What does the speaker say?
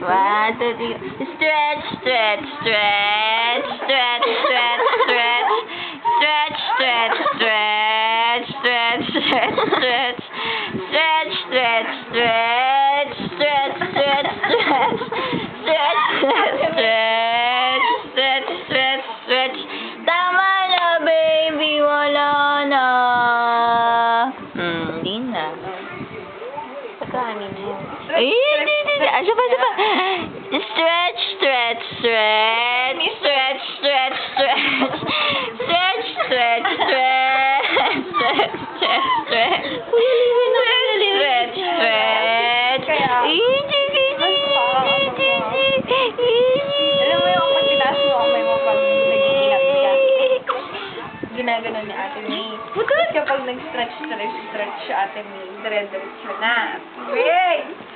1, 2, 3. Stretch, stretch, stretch, stretch, stretch, stretch. Stretch, stretch, stretch, stretch, stretch, stretch. Stretch, stretch, stretch, stretch, stretch, stretch. Stretch, stretch, stretch, stretch, stretch, stretch. Tama na, baby. Wala na. Di na. Pagkahanin mo. Ay, hindi. Asya pa. Stretch, stretch, stretch. Stretch, stretch, stretch. Stretch, stretch, stretch. Stretch, stretch, stretch. Stretch, stretch. Alam mo yung pag tinaas mo ang may mo pag nag-iingat ka. Ginaganon ni Ate May. Tapos kapag nag-stretch si Ate May, dire-diretso na. Wait!